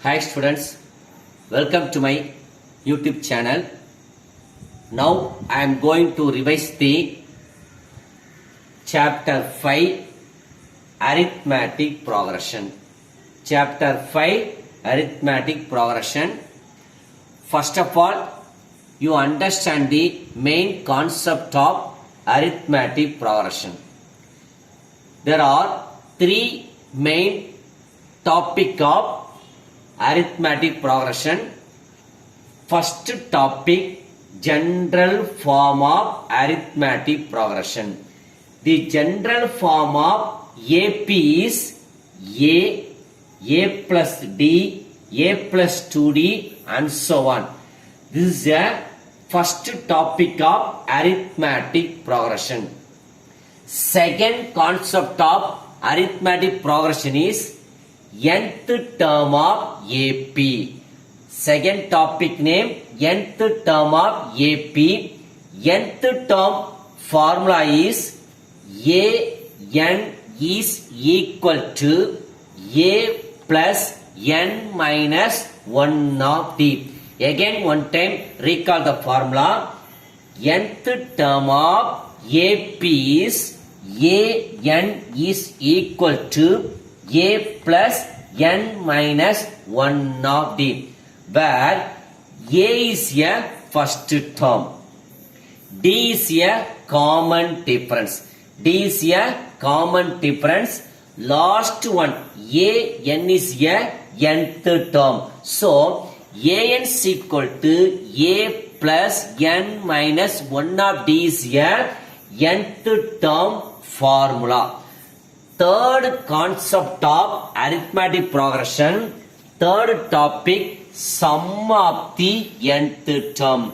Hi students, welcome to my YouTube channel. Now I am going to revise the chapter 5 arithmetic progression. Chapter 5 arithmetic progression. First of all, you understand the main concept of arithmetic progression. There are three main topic of arithmetic progression. First topic, general form of arithmetic progression. The general form of AP is A plus D, A plus 2D and so on. This is a first topic of arithmetic progression. Second concept of arithmetic progression is nth term of AP. Second topic name, nth term of AP. Nth term formula is AN is equal to A plus N minus 1 of D. Again one time recall the formula. Nth term of AP is AN is equal to A plus N minus 1 of D, where A is a first term, D is a common difference, D is a common difference, last one AN is a nth term. So AN is equal to A plus N minus 1 of D is a nth term formula. Third concept of arithmetic progression, third topic, sum of the nth term.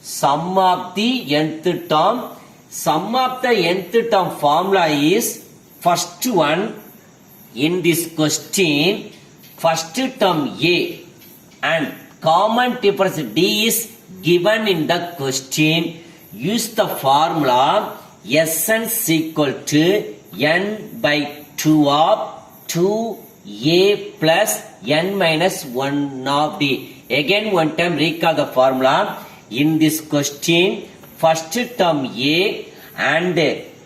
Sum of the nth term. Sum of the nth term formula is first one in this question, first term A and common difference D is given in the question. Use the formula Sn is equal to n by 2 of 2a plus n minus 1 of d. Again one time recall the formula. In this question, first term a and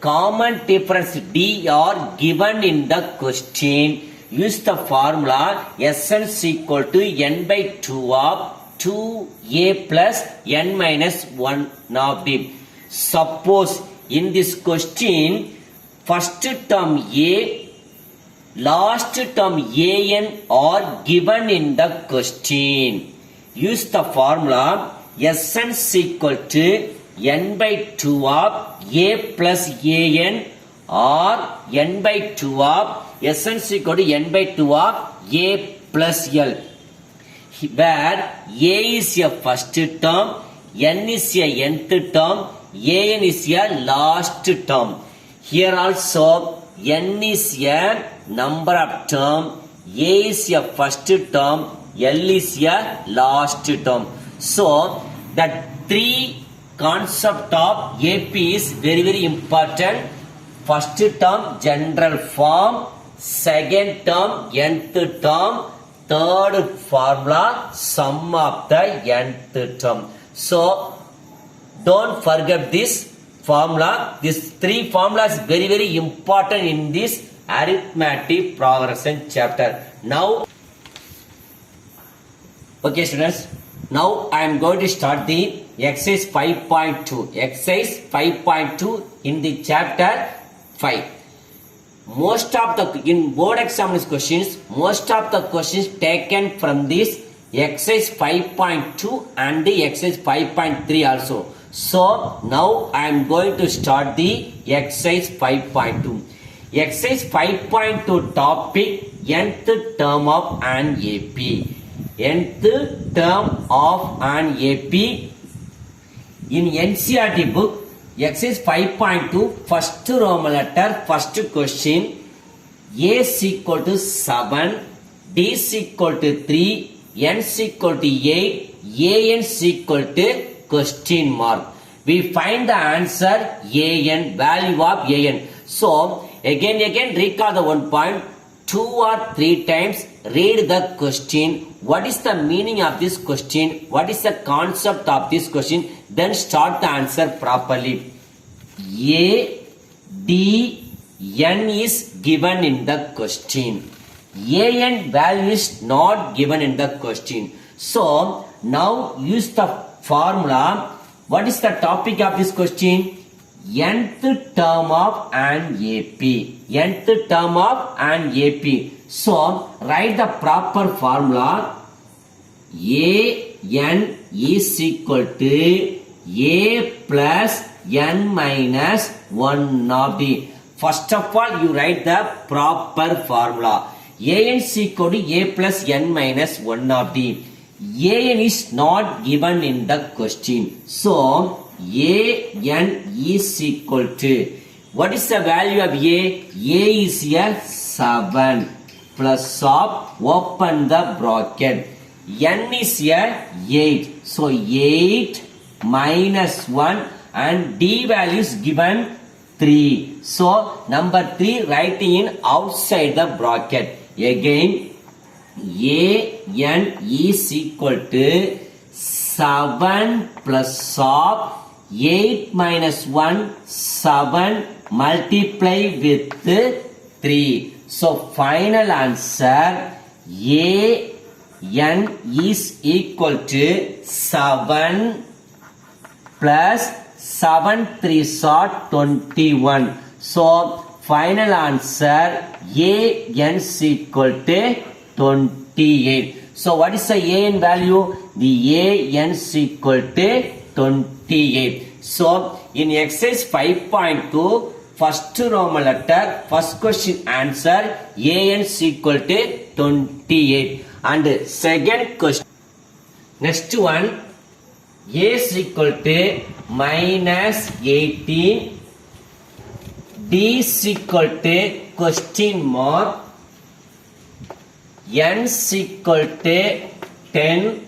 common difference d are given in the question. Use the formula Sn is equal to n by 2 of 2a plus n minus 1 of d. Suppose in this question, first term A, last term AN are given in the question. Use the formula Sn is equal to n by 2 of A plus AN or n by 2 of Sn is equal to n by 2 of A plus L, where A is a first term, N is a nth term, AN is a last term. Here also n is a number of term, A is a first term, L is a last term. So the three concept of AP is very important. First term general form, second term nth term, third formula sum of the nth term. So don't forget this formula. These three formulas very important in this arithmetic progression chapter. Now, okay students, now I am going to start the exercise 5.2. Exercise 5.2 in the chapter 5. Most of the, in board examiners questions, most of the questions taken from this exercise 5.2 and the exercise 5.3 also. So now I am going to start the exercise 5.2. Exercise 5.2 topic, nth term of an AP. Nth term of an AP. In NCERT book, exercise 5.2, first Roman letter, first question, A is equal to 7, D is equal to 3, N is equal to 8, AN is equal to question mark. We find the answer AN, value of AN. So again recall the one point. 2 or 3 times read the question. What is the meaning of this question? What is the concept of this question? Then start the answer properly. A, D, N is given in the question. A and value is not given in the question. So now use the formula. What is the topic of this question? Nth term of an AP. Nth term of an AP. So write the proper formula. An is equal to A plus N minus 1 of D. First of all, you write the proper formula. An is equal to A plus N minus 1 of D. An is not given in the question. So An is equal to, what is the value of A? A is a 7 plus of, open the bracket. N is a 8. So 8 minus 1 and D value is given 3. So number 3 writing in outside the bracket. Again An is equal to 7 plus of 8 minus 1, 7 multiply with 3. So final answer An is equal to 7 plus 7 3s are 21. So final answer An is equal to 28. So what is the An value? The An is equal to 28. So in exercise 5.2, first Roman letter, first question answer An is equal to 28. And second question, next one, A is equal to minus 18, D is equal to question mark, N is equal to 10,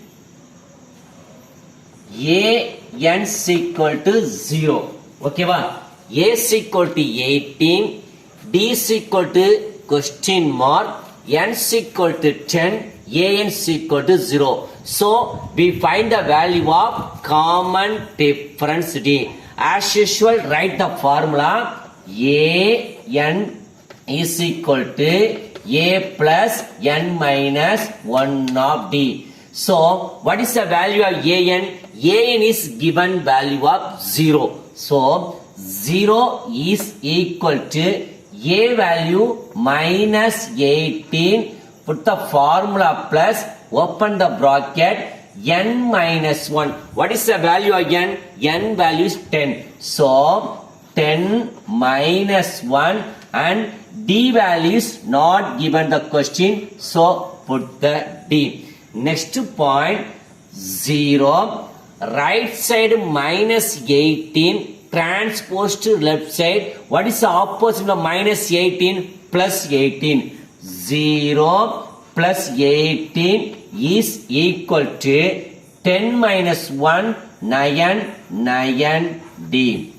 N is equal to 0. Okay, A is equal to 18, D is equal to question mark, N is equal to 10, An is equal to 0. So we find the value of common difference D. As usual, write the formula. An is equal to A plus N minus 1 of D. So what is the value of An? An is given value of 0. So 0 is equal to A value minus 18. Put the formula plus, open the bracket, N minus 1. What is the value of N? N value is 10. So 10 minus 1 and D value is not given the question. So put the D. Next point, 0. Right side minus 18 transpose to left side. What is the opposite of minus 18? Plus 18. 0 plus 18 is equal to 10 minus 1, 9, 9D.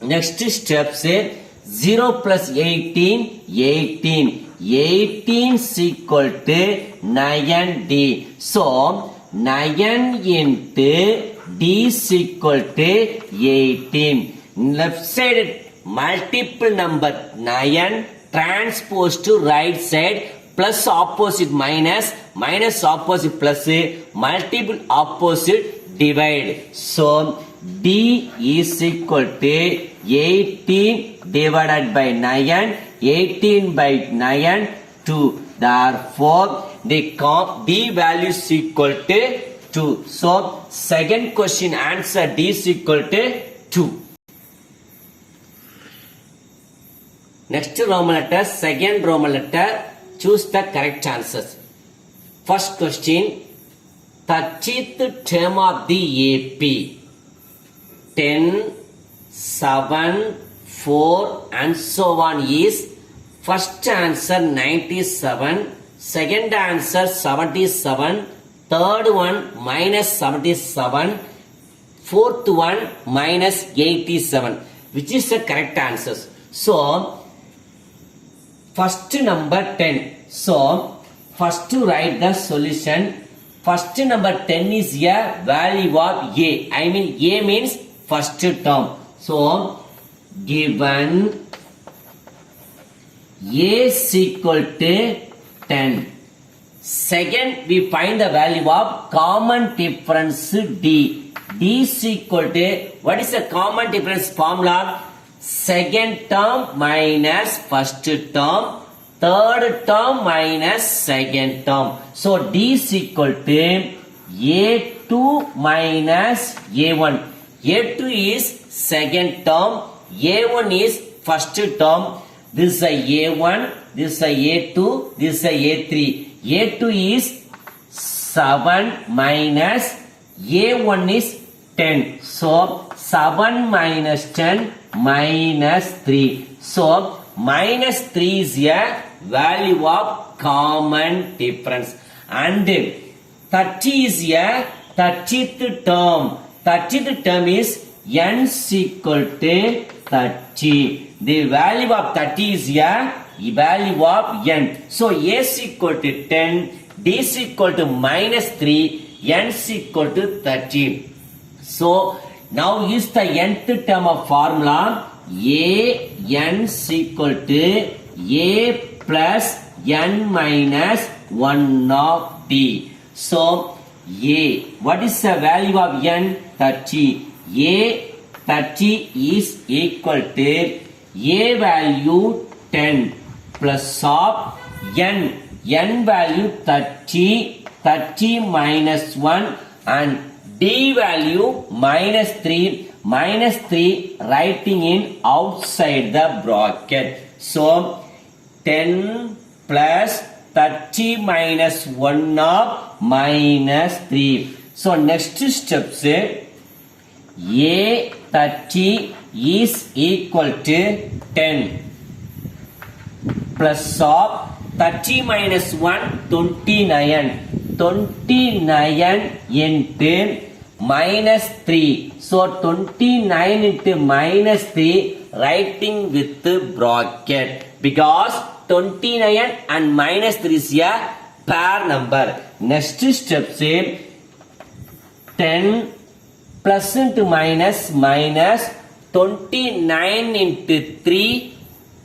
Next step say 0 plus 18, 18. 18 is equal to 9D. So 9 into D is equal to 18. Left side multiple number 9 transpose to right side, plus opposite minus, minus opposite plus, multiple opposite divide. So D is equal to 18 divided by 9, 18 by 9, 2. Therefore the D value is equal to 2. So second question answer D is equal to 2. Next Roman letter, second Roman letter, choose the correct answers. First question, 30th term of the AP. 10, 7, 4 and so on is first answer 97, second answer 77, third one minus 77, fourth one minus 87, which is the correct answers. So first number 10. So first to write the solution. First number 10 is a value of a. I mean a means first term. So given a is equal to 10. Second, we find the value of common difference d. D is equal to, what is the common difference formula? Second term minus first term, third term minus second term. So d is equal to a2 minus a1. a2 is second term, a1 is first term. This is a a1, this is a a2, this is a a3. a2 is 7 minus a1 is 10. So 7 minus 10 minus 3. So minus 3 is a value of common difference. And 30 is a 30th term. 30th term is n is equal to 30. The value of 30 is a value of n. So a is equal to 10, d is equal to minus 3, n is equal to 30. So now use the nth term of formula. A n is equal to a plus n minus 1 of d. So a, what is the value of n? 30. A 30 is equal to a value 10 plus of n. N value 30, 30 minus 1 and d value minus 3. Minus 3 writing in outside the bracket. So 10 plus 30 minus 1 of minus 3. So next step say a 30 is equal to 10 plus of 30 minus 1 29. 29 into minus 3. So 29 into minus 3 writing with the bracket because 29 and minus 3 is a pair number. Next step say 10 plus into minus minus 29 into 3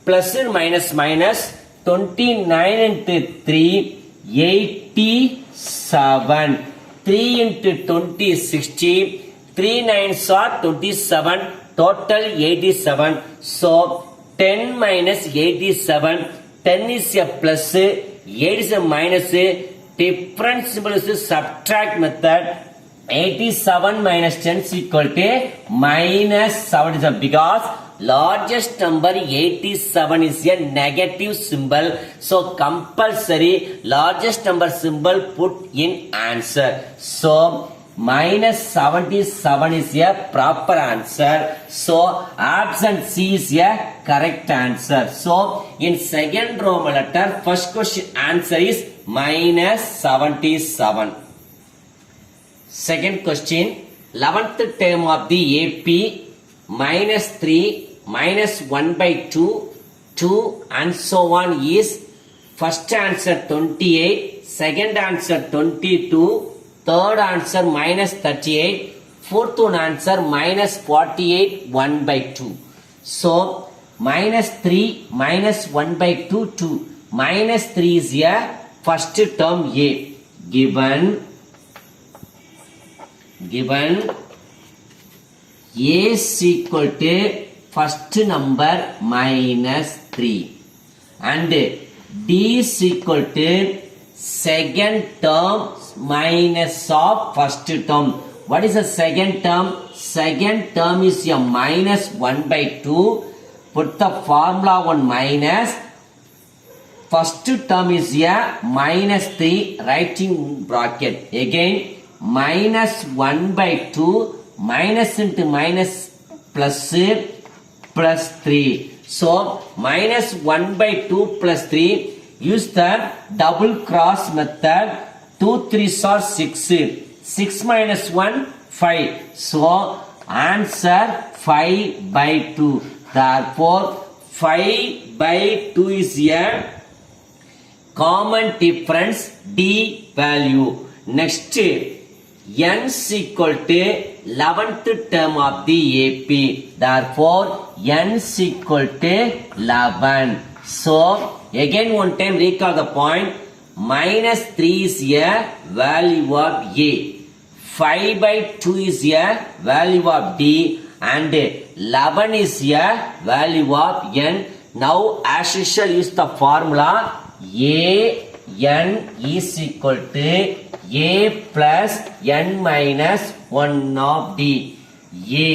plus and minus minus 29 into 3 87. 3 into 20 is 60. 3 9s are 27. Total 87. So 10 minus 87. 10 is a plus. 8 is a minus. Difference symbol is a subtract method. 87 minus 10 is equal to minus 77 because largest number 87 is a negative symbol. So compulsory largest number symbol put in answer. So minus 77 is a proper answer. So option C is a correct answer. So in second Roman letter first question answer is minus 77. Second question, 11th term of the AP minus 3 minus 1 by 2, 2 and so on is first answer 28, second answer 22, third answer minus 38, fourth one answer minus 48, 1 by 2. So minus 3 minus 1 by 2, 2. Minus 3 is a first term A. Given A is equal to first number minus 3 and D is equal to second term minus of first term. What is the second term? Second term is a minus 1 by 2. Put the formula 1 minus. First term is a minus 3 writing bracket. Again minus 1 by 2 minus into minus plus plus 3. So minus 1 by 2 plus 3. Use the double cross method. 2 3s are 6. 6 minus 1 5. So answer 5 by 2. Therefore 5 by 2 is a common difference D value. Next, n is equal to 11th term of the AP. Therefore, n is equal to 11. So, again one time recall the point. Minus 3 is a value of A. 5 by 2 is a value of D. And 11 is a value of n. Now, as usual, use the formula A n is equal to A plus n minus 1 of D. A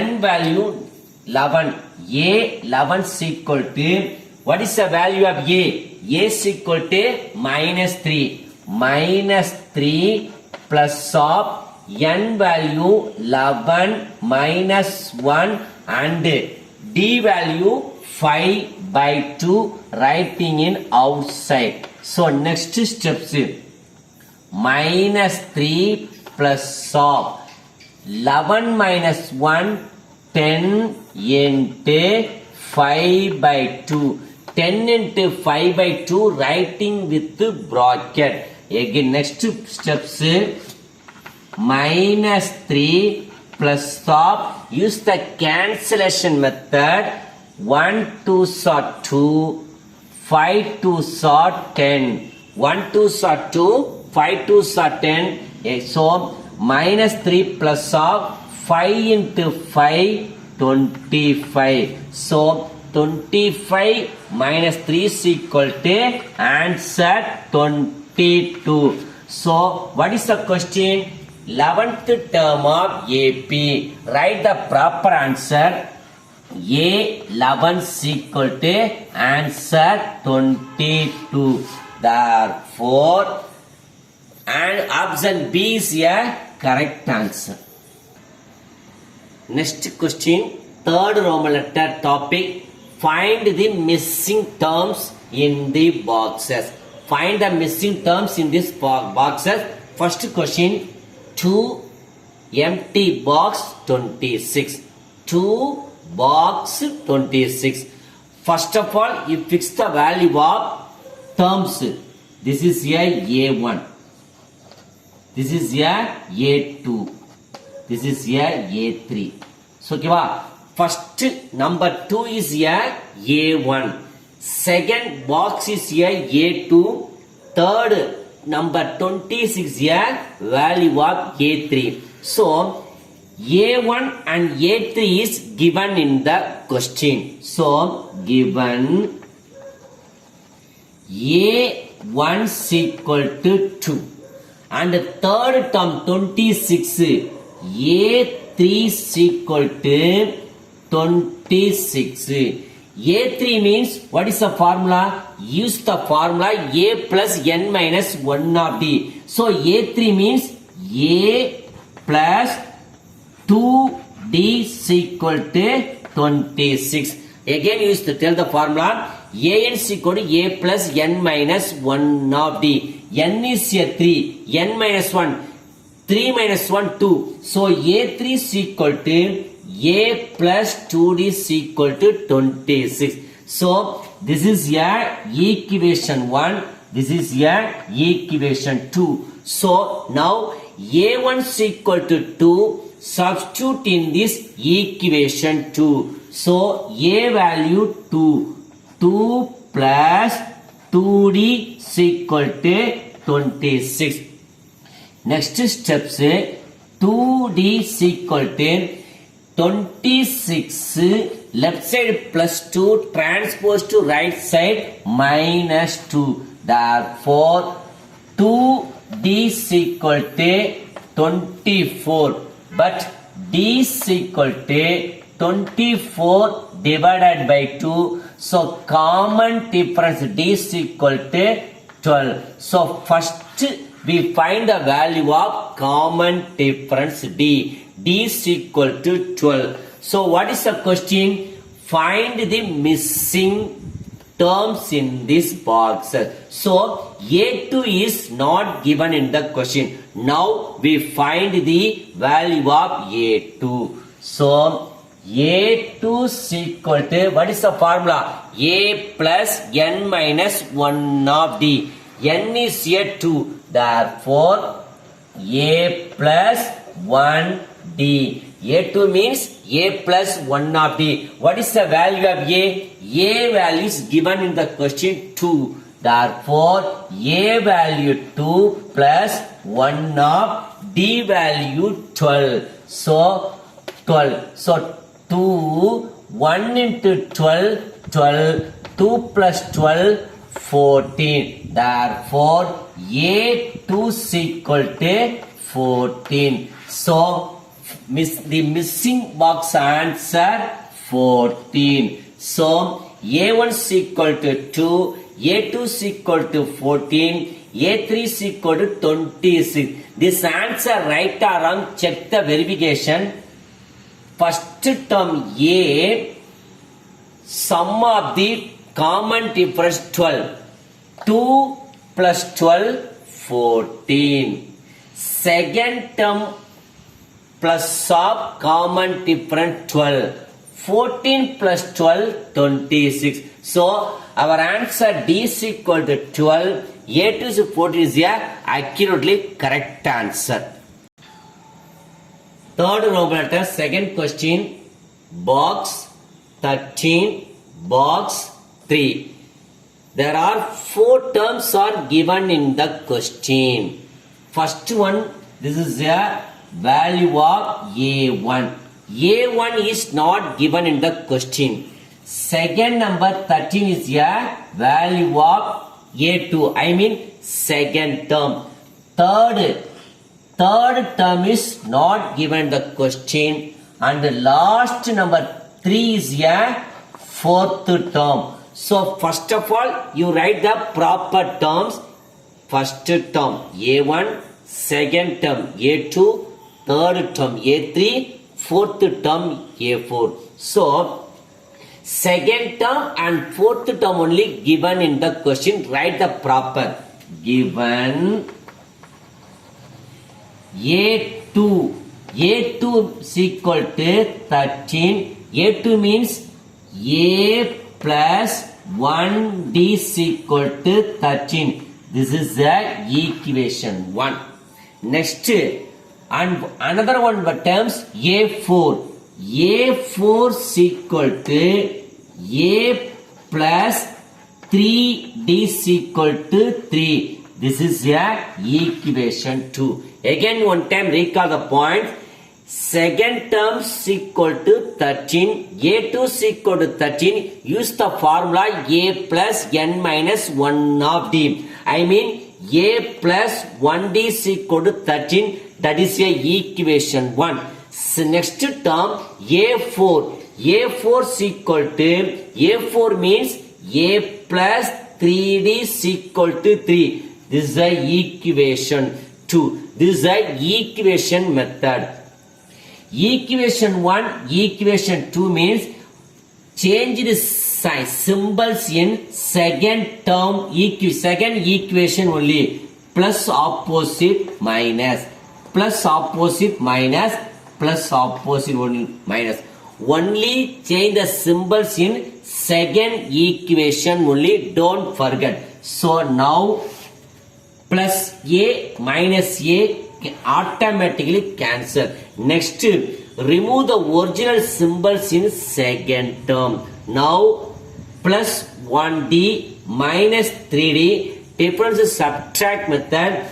n value 11. A 11 is equal to, what is the value of A? A is equal to minus 3. Minus 3 plus of n value 11 minus 1 and D value 5 by 2, writing in outside. So next steps, minus 3 plus of 11 minus 1, 10 into 5 by 2. 10 into 5 by 2, writing with the bracket. Again next steps, minus 3 plus of, use the cancellation method. 1 2s are 2, 5 2s are 10. 1 2s are 2, 5 2s are 10. So minus 3 plus of 5 into 5, 25. So 25 minus 3 is equal to answer 22. So what is the question? 11th term of AP. Write the proper answer. A 11 is equal to answer 22. Therefore, and option B is a correct answer. Next question, third Roman letter topic. Find the missing terms in the boxes. Find the missing terms in this boxes. First question, 2 empty box 26. 2 box 26. First of all, you fix the value of terms. This is a A1. This is a A2. This is a A3. So, first number 2 is a A1. Second box is a A2. Third number 26 is a value of A3. So, A1 and A3 is given in the question. So, given A1 is equal to 2. And the third term 26, A3 is equal to 26. A3 means, what is the formula? Use the formula A plus n minus 1 of D. So A3 means A plus 2D is equal to 26. Again use to tell the formula. An is equal to A plus n minus 1 of D. N is a 3. N minus 1. 3 minus 1, 2. So A3 is equal to A plus 2D is equal to 26. So this is a equation 1. This is a equation 2. So now A1 is equal to 2. Substitute in this equation 2. So A value 2. 2 plus 2D is equal to 26. Next steps, 2D is equal to 26, left side plus 2 transpose to right side minus 2. Therefore, 2D is equal to 24. But D is equal to 24 divided by 2. So, common difference D is equal to 12. So, first we find the value of common difference D. D is equal to 12. So what is the question? Find the missing terms in this box. So A2 is not given in the question. Now we find the value of A2. So A2 is equal to, what is the formula? A plus n minus 1 of D. N is A2. Therefore, A plus 1 D. A2 means A plus 1 of D. What is the value of A? A value is given in the question 2. Therefore, A value 2 plus 1 of D value 12. So, 12. So, 2, 1 into 12, 12, 2 plus 12, 14. Therefore, A2 is equal to 14. So, the missing box answer 14. So, A1 is equal to 2, A2 is equal to 14, A3 is equal to 26. This answer right or wrong, check the verification. First term A, sum of the common difference 12. 2 plus 12, 14. Second term plus of common difference 12. 14 plus 12, 26. So, our answer D is equal to 12. A2 is 14 is a accurately correct answer. Third numerator, second question, box 13, box 3. There are 4 terms are given in the question. First one, this is a value of A1. A1 is not given in the question. Second number 13 is a value of A2. I mean second term. Third term is not given the question, and the last number 3 is a fourth term. So first of all, you write the proper terms. First term A1, second term A2, third term A3, fourth term A4. So second term and fourth term only given in the question. Write the proper. Given A2 is equal to 13. A2 means A plus 1D is equal to 13. This is the equation 1. Next, and another one terms A4. A4 is equal to A plus 3D is equal to 3. This is the equation 2. Again one time recall the point. Second term is equal to 13. A2 is equal to 13. Use the formula A plus n minus 1 of D. I mean A plus 1D is equal to 13. That is a equation 1. So next term A4. A4 is equal to, A4 means A plus 3D is equal to 3. This is the equation 2. This is the equation method. Equation 1, equation 2 means change the sign, symbols in second term, second equation only. Plus opposite minus. Plus opposite minus. Plus opposite only minus. Only change the symbols in second equation only. Don't forget. So now plus A minus A automatically cancel. Next, remove the original symbols in second term. Now plus 1D minus 3D. Difference is subtract method.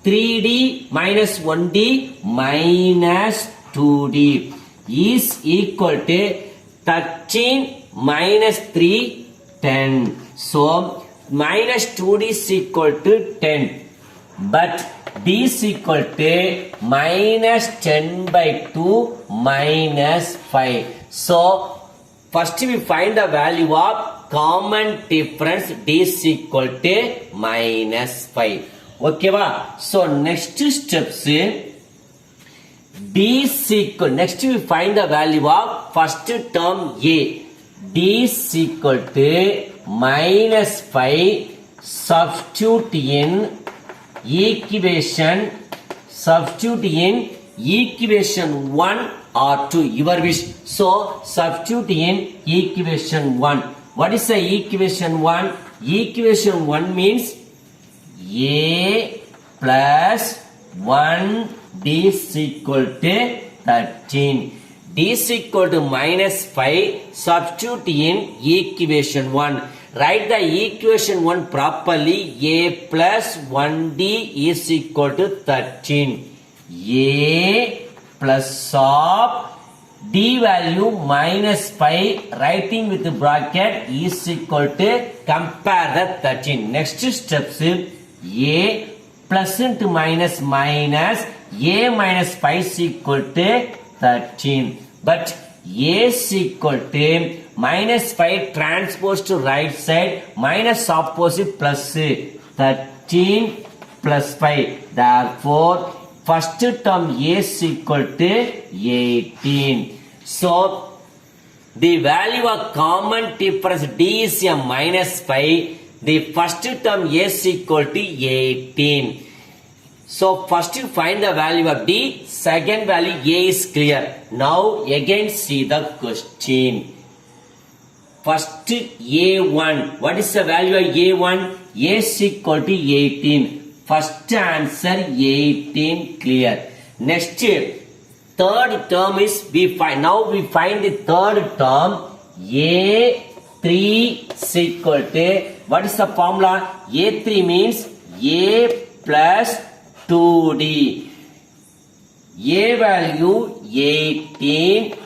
3D minus 1D minus 2D is equal to 13 minus 3, 10. So minus 2D is equal to 10. But D is equal to minus 10 by 2 minus 5. So first we find the value of common difference. D is equal to minus 5. Okay va? So next steps, D is equal. Next we find the value of first term A. D is equal to minus 5. Substitute in equation 1 or 2, your wish. So substitute in equation 1. What is the equation 1? Equation 1 means a plus 1 d is equal to 13. D is equal to minus 5. Substitute in equation 1. Write the equation 1 properly. A plus 1d is equal to 13. A plus of d value minus 5, writing with the bracket, is equal to, compare the 13. Next steps, a plus into minus minus, a minus 5 is equal to 13. But a is equal to minus 5 transpose to right side, minus opposite plus 13 plus 5. Therefore, first term a is equal to 18. So, the value of common difference d is a minus 5. The first term a is equal to 18. So, first you find the value of d, second value a is clear. Now, again see the question. First a1. What is the value of a1? A is equal to 18. First answer 18, clear. Next, third term is now we find the third term. A3 is equal to, what is the formula? A3 means a plus 2d. A value 18,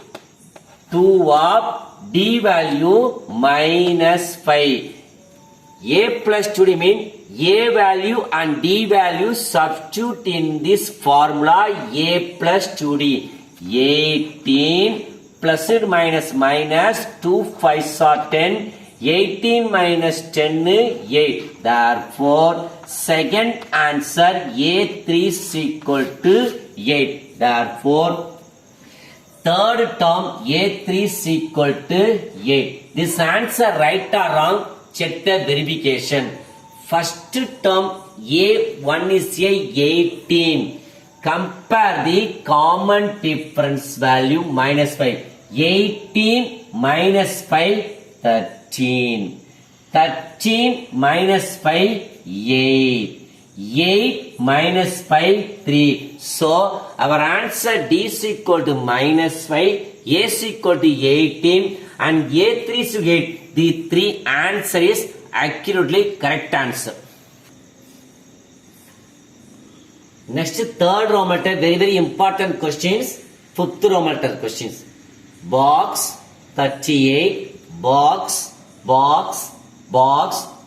2 of d value minus 5. A plus 2d means a value and d value substitute in this formula. A plus 2d. 18 plus it minus minus 2 5 are 10. 18 minus 10 8. Therefore, second answer A3 is equal to 8. Therefore, third term A3 is equal to 8. This answer right or wrong? Check the verification. First term A1 is a 18. Compare the common difference value minus 5. 18 minus 5, 13. 13 minus 5, 8. 8 minus 5, 3. So, our answer D is equal to minus 5, A is equal to 18 and A3 is 8. The 3 answer is accurately correct answer. Next, third row matter, very important questions. Fifth row matter questions. Box 38, box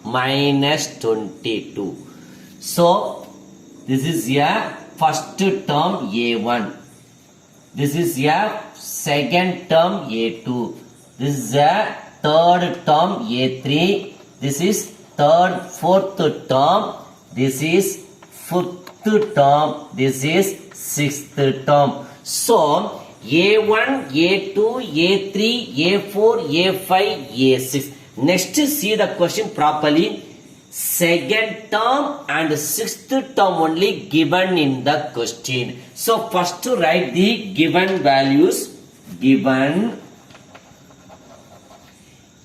minus 22. So, this is a first term A1. This is a second term A2. This is a third term A3. This is third, fourth term. This is fifth term. This is sixth term. So, A1, A2, A3, A4, A5, A6. Next, see the question properly. Second term and sixth term only given in the question. So, first to write the given values. Given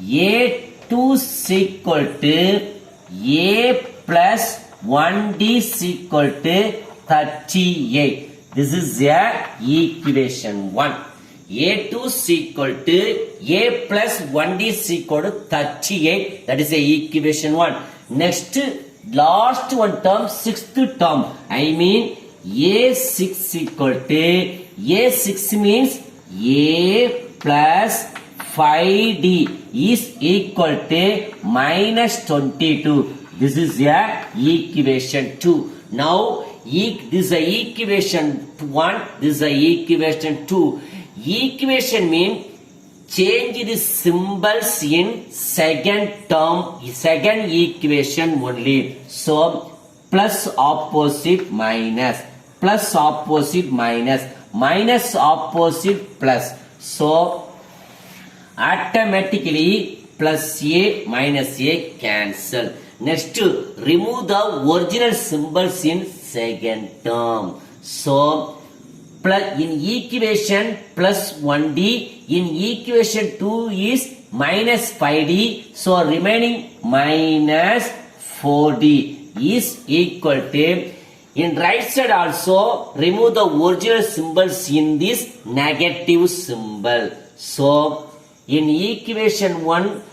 A2 is equal to A plus 1D is equal to 38. This is a equation 1. A2 is equal to A plus 1D is equal to 38. That is a equation 1. Next, last one term, sixth term. I mean A6 equal to, A6 means A plus 5D is equal to minus 22. This is a equation 2. Now, this is a equation 1, this is a equation 2. Equation means change the symbols in second term, second equation only. So, plus opposite minus, plus opposite minus, minus opposite plus. So, automatically plus A minus A cancel. Next, remove the original symbols in second term. So, plus in equation plus 1D, in equation 2 is minus 5D, so remaining minus 4D is equal to, in right side also remove the original symbols in this negative symbol. So in equation 1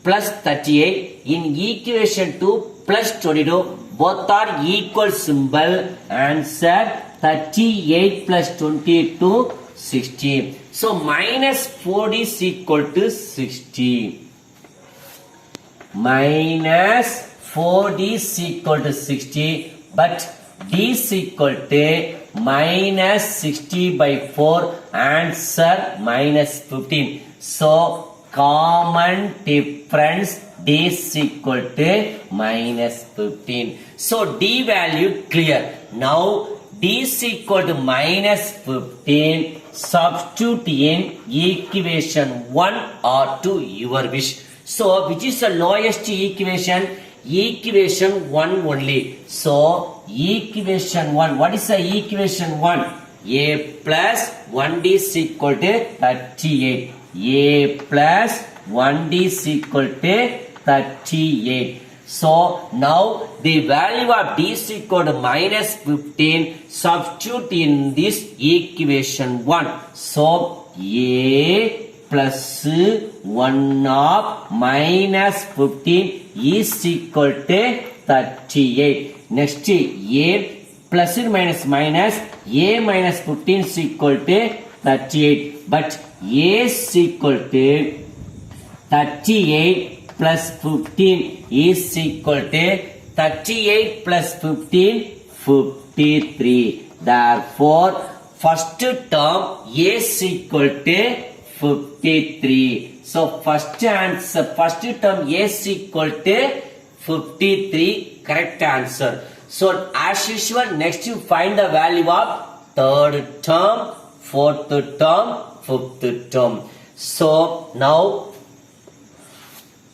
plus 38, in equation 2 plus 22, both are equal symbol. Answer 38 plus 22, 60. So minus 4D is equal to 60. Minus 4D is equal to 60, but D is equal to minus 60 by 4. Answer minus 15. So common difference D is equal to minus 15. So D value clear. Now D is equal to minus 15. Substitute in equation 1 or 2, your wish. So which is the lowest equation? Equation 1 only. So equation 1. What is the equation 1? A plus 1D is equal to 38. A plus 1D is equal to 38. So now the value of D is equal to minus 15. Substitute in this equation 1. So A plus 1 of minus 15 is equal to 38. Next A plus minus minus, A minus 15 is equal to 38. But A is equal to 38 plus 15 is equal to 38 plus 15, 53. Therefore, first term A is equal to 53. So first answer, first term A is equal to 53. Correct answer. So as usual, next you find the value of third term, fourth term, fifth term. So now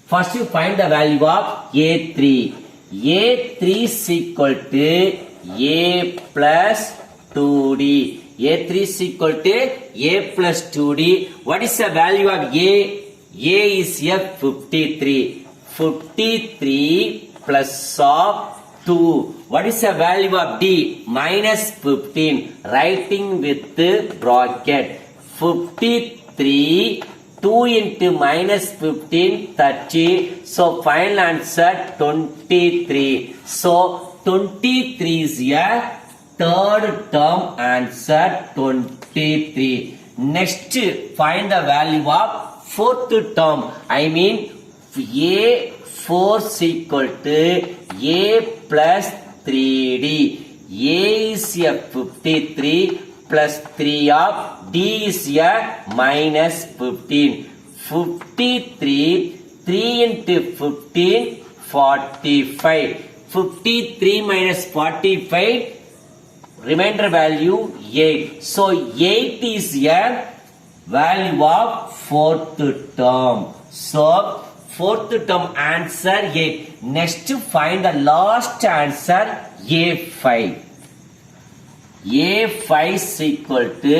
first you find the value of A3. A3 is equal to A plus 2D. A3 is equal to A plus 2D. What is the value of A? A is a 53. 53 plus of 2. What is the value of D? Minus 15. Writing with the bracket. 53. 2 into minus 15, 30. So final answer 23. So 23 is a third term answer 23. Next find the value of fourth term. I mean A4 is equal to A plus 3D. A is a 53 plus 3 of D is a minus 15. 53, 3 into 15, 45. 53 minus 45, remainder value 8. So 8 is a value of fourth term. So fourth term answer 8. Next find the last answer A5. A5 is equal to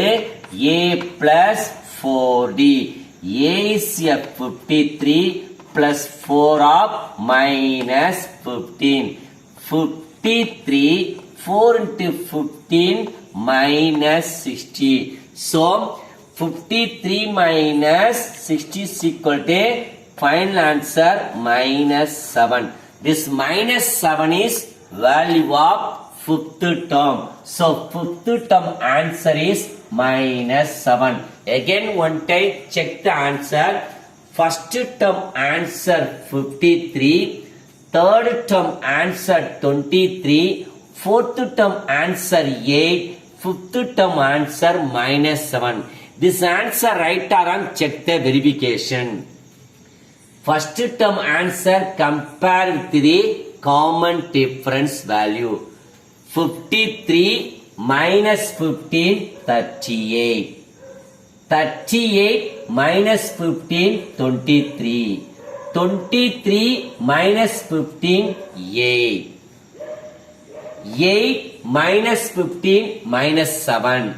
A plus 4D. A is a 53 plus 4 of minus 15. 53, 4 into 15 minus 60. So 53 minus 60 is equal to final answer minus 7. This minus 7 is value of fifth term. So fifth term answer is minus 7. Again one time check the answer. First term answer 53. Third term answer 23. Fourth term answer 8. Fifth term answer minus 7. This answer right or wrong, check the verification. First term answer compare with the common difference value. 53 minus 15, 38. 38 minus 15, 23. 23 minus 15, 8. 8 minus 15 minus 7.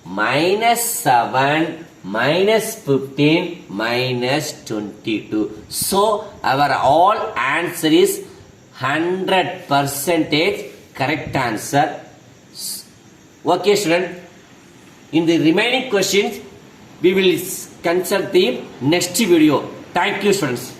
Minus 7 minus 15 minus 22. So our all answer is 100% correct answer. Okay student, in the remaining questions we will consult the next video. Thank you students.